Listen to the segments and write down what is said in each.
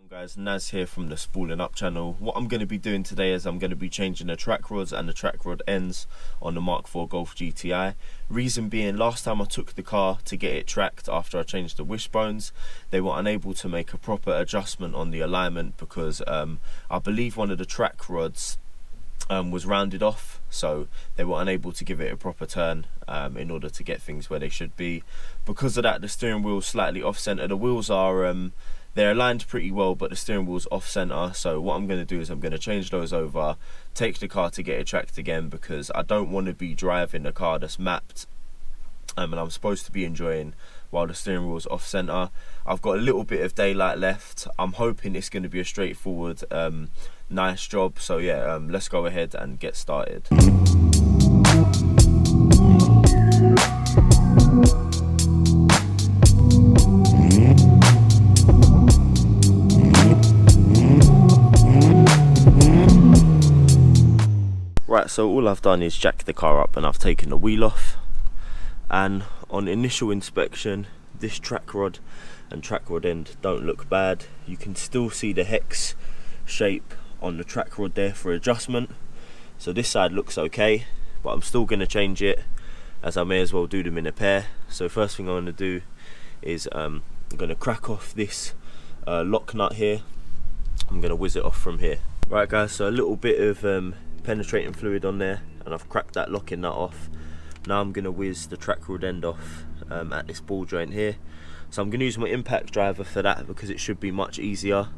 Guys, Naz here from the Spooling Up channel. What I'm going to be doing today is I'm going to be changing the track rods and the track rod ends on the MK4 Golf GTI. Reason being, last time I took the car to get it tracked after I changed the wishbones, they were unable to make a proper adjustment on the alignment because I believe one of the track rods was rounded off, so they were unable to give it a proper turn in order to get things where they should be. Because of that, the steering wheel's slightly off center. The wheels are they're aligned pretty well, but the steering wheel's off center. So what I'm going to do is I'm going to change those over, take the car to get it tracked again, because I don't want to be driving a car that's mapped and I'm supposed to be enjoying while the steering wheel's off center. I've got a little bit of daylight left. I'm hoping it's going to be a straightforward nice job. So yeah, let's go ahead and get started. Right, so all I've done is jack the car up and I've taken the wheel off, and on initial inspection this track rod and track rod end don't look bad. You can still see the hex shape on the track rod there for adjustment, so this side looks okay, but I'm still going to change it as I may as well do them in a pair. So first thing I'm going to do is I'm going to crack off this lock nut here. I'm going to whiz it off from here. Right guys, so a little bit of penetrating fluid on there and I've cracked that locking nut off. Now I'm going to whiz the track rod end off at this ball joint here. So I'm going to use my impact driver for that because it should be much easier,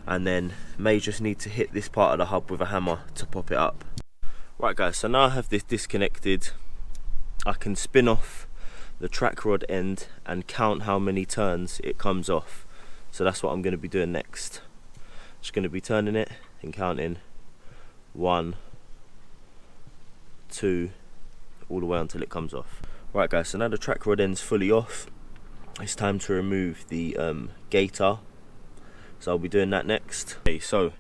and then may just need to hit this part of the hub with a hammer to pop it up. Right guys, so now I have this disconnected, I can spin off the track rod end and count how many turns it comes off. So that's what I'm going to be doing next. Just going to be turning it and counting 1, 2, all the way until it comes off. Right guys, so now the track rod end's fully off, it's time to remove the gator, so I'll be doing that next. Okay, so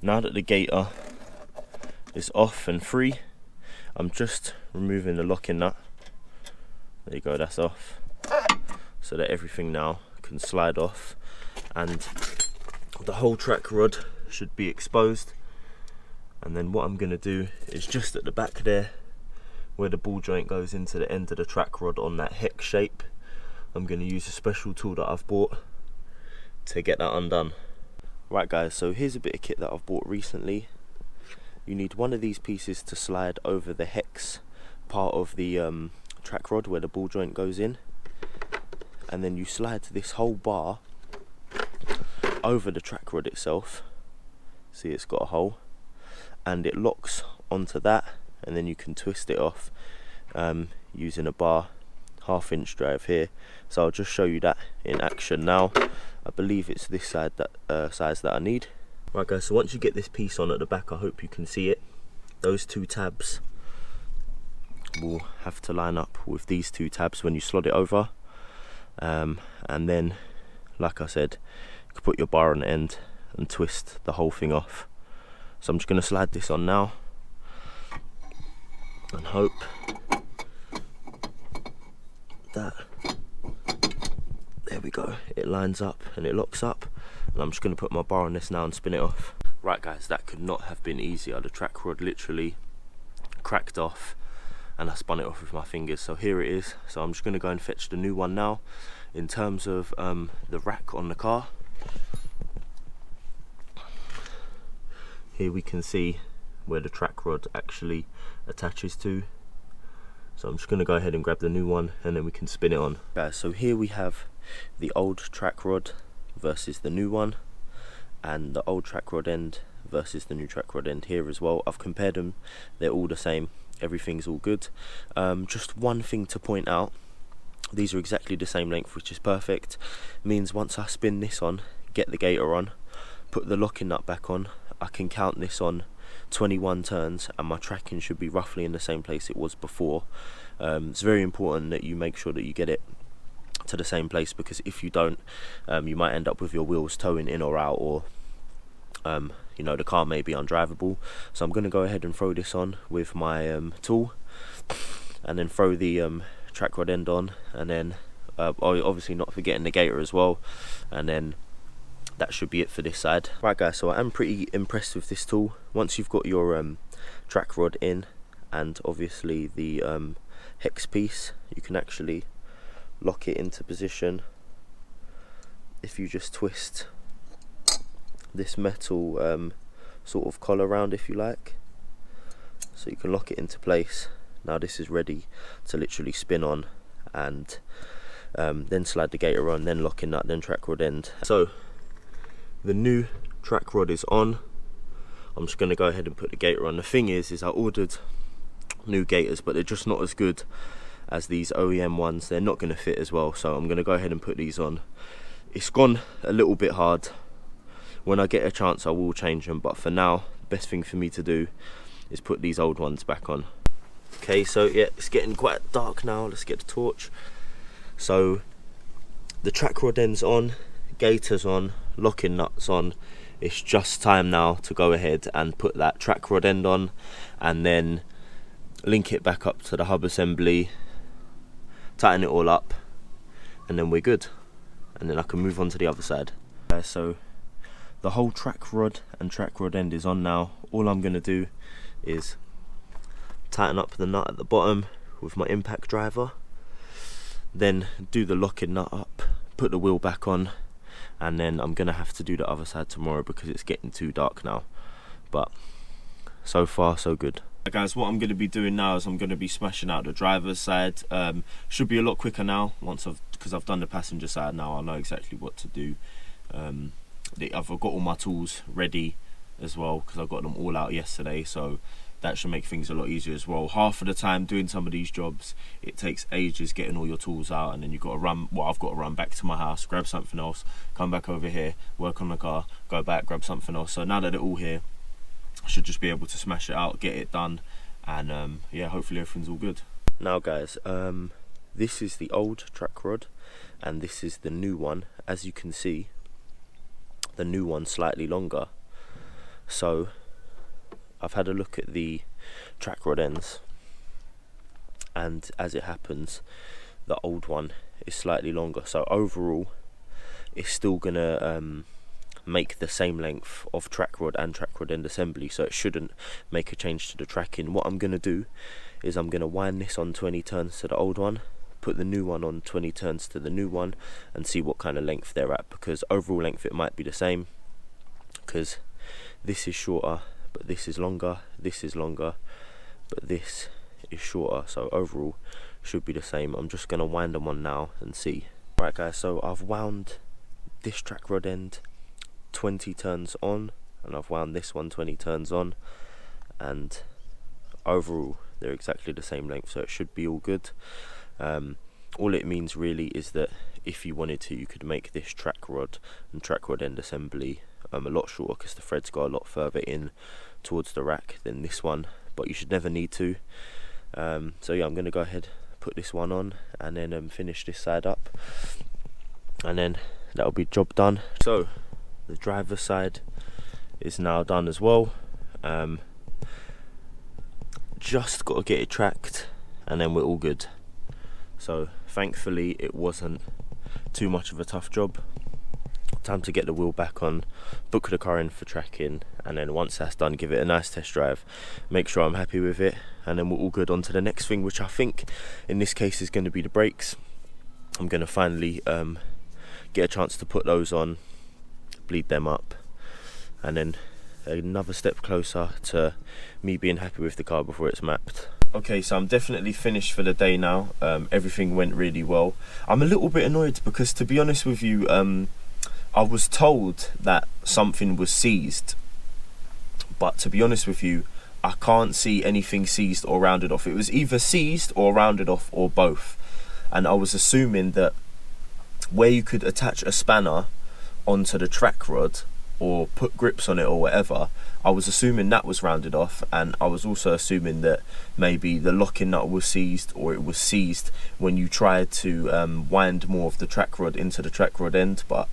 now that the gator is off and free, I'm just removing the locking nut. There you go, that's off, so that everything now can slide off and the whole track rod should be exposed. And then what I'm going to do is just at the back there where the ball joint goes into the end of the track rod on that hex shape, I'm going to use a special tool that I've bought to get that undone. Right guys, so here's a bit of kit that I've bought recently. You need one of these pieces to slide over the hex part of the track rod where the ball joint goes in, and then you slide this whole bar over the track rod itself. See, it's got a hole and it locks onto that, and then you can twist it off using a bar 1/2 inch drive here. So I'll just show you that in action now. I believe it's this side that size that I need. Right guys, so once you get this piece on at the back, I hope you can see it, those two tabs will have to line up with these two tabs when you slot it over, and then like I said, you can put your bar on the end and twist the whole thing off. So I'm just going to slide this on now and hope that, there we go, it lines up and it locks up. And I'm just going to put my bar on this now and spin it off. Right guys, that could not have been easier. The track rod literally cracked off and I spun it off with my fingers. So here it is. So I'm just going to go and fetch the new one now. In terms of the rack on the car, here we can see where the track rod actually attaches to. So I'm just going to go ahead and grab the new one and then we can spin it on. Guys, so here we have the old track rod versus the new one, and the old track rod end versus the new track rod end here as well. I've compared them, they're all the same, everything's all good. Just one thing to point out, these are exactly the same length, which is perfect. Means once I spin this on, get the gator on, put the locking nut back on, I can count this on 21 turns and my tracking should be roughly in the same place it was before. It's very important that you make sure that you get it to the same place, because if you don't, you might end up with your wheels towing in or out, or you know, the car may be undrivable. So I'm going to go ahead and throw this on with my tool, and then throw the track rod end on, and then obviously not forgetting the gator as well, and then that should be it for this side. Right guys, so I am pretty impressed with this tool. Once you've got your track rod in and obviously the hex piece, you can actually lock it into position if you just twist this metal sort of collar round, if you like, so you can lock it into place. Now this is ready to literally spin on, and then slide the gator on, then locking nut, then track rod end. So the new track rod is on. I'm just going to go ahead and put the gator on. The thing is I ordered new gators, but they're just not as good as these OEM ones. They're not going to fit as well, so I'm going to go ahead and put these on. It's gone a little bit hard. When I get a chance I will change them, but for now the best thing for me to do is put these old ones back on. Okay, so yeah, it's getting quite dark now. Let's get the torch. So the track rod end's on, gator's on, locking nuts on. It's just time now to go ahead and put that track rod end on and then link it back up to the hub assembly, tighten it all up, and then we're good. And then I can move on to the other side. So the whole track rod and track rod end is on now. All I'm going to do is tighten up the nut at the bottom with my impact driver, then do the locking nut up, put the wheel back on, and then I'm going to have to do the other side tomorrow because it's getting too dark now. But so far so good. Guys, what I'm going to be doing now is I'm going to be smashing out the driver's side. Should be a lot quicker now because I've done the passenger side now. I know exactly what to do. I've got all my tools ready as well because I got them all out yesterday, so that should make things a lot easier as well. Half of the time doing some of these jobs, it takes ages getting all your tools out, and then you've got to run. Well, I've got to run back to my house, grab something else, come back over here, work on the car, go back, grab something else. So now that they're all here, I should just be able to smash it out, get it done, and yeah, hopefully everything's all good. Now guys, this is the old track rod and this is the new one. As you can see, the new one's slightly longer. So I've had a look at the track rod ends, and as it happens, the old one is slightly longer. So overall, it's still gonna make the same length of track rod and track rod end assembly, so it shouldn't make a change to the tracking. What I'm gonna do is I'm gonna wind this on 20 turns to the old one, put the new one on 20 turns to the new one, and see what kind of length they're at, because overall length it might be the same, because this is shorter but this is longer, this is longer but this is shorter, so overall should be the same. I'm just gonna wind them on now and see. Right guys, so I've wound this track rod end 20 turns on, and I've wound this one 20 turns on, and overall they're exactly the same length, so it should be all good. All it means really is that if you wanted to, you could make this track rod and track rod end assembly a lot shorter, because the threads go a lot further in towards the rack than this one, but you should never need to. So yeah, I'm going to go ahead, put this one on, and then finish this side up, and then that'll be job done. So the driver's side is now done as well. Just got to get it tracked and then we're all good. So thankfully it wasn't too much of a tough job. Time to get the wheel back on, book the car in for tracking, and then once that's done, give it a nice test drive, make sure I'm happy with it, and then we're all good on to the next thing, which I think in this case is going to be the brakes. I'm going to finally get a chance to put those on, bleed them up, and then another step closer to me being happy with the car before it's mapped. Okay, so I'm definitely finished for the day now. Everything went really well. I'm a little bit annoyed because, to be honest with you, I was told that something was seized, but to be honest with you, I can't see anything seized or rounded off. It was either seized or rounded off or both, and I was assuming that where you could attach a spanner onto the track rod or put grips on it or whatever, I was assuming that was rounded off, and I was also assuming that maybe the locking nut was seized, or it was seized when you tried to wind more of the track rod into the track rod end, but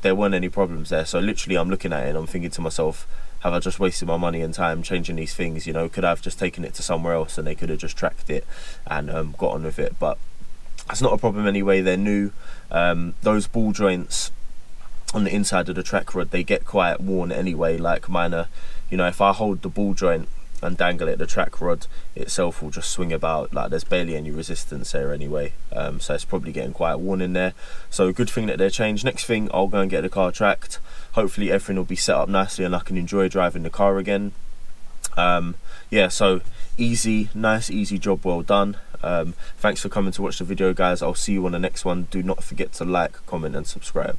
there weren't any problems there. So literally I'm looking at it and I'm thinking to myself, have I just wasted my money and time changing these things? You know, could I have just taken it to somewhere else and they could have just tracked it and got on with it? But that's not a problem anyway, they're new. Those ball joints on the inside of the track rod, they get quite worn anyway. Like mine are, you know, if I hold the ball joint and dangle it, the track rod itself will just swing about. Like there's barely any resistance there anyway, so it's probably getting quite worn in there. So good thing that they're changed. Next thing, I'll go and get the car tracked. Hopefully everything will be set up nicely and I can enjoy driving the car again. Yeah, so nice easy job, well done. Thanks for coming to watch the video, guys. I'll see you on the next one. Do not forget to like, comment and subscribe.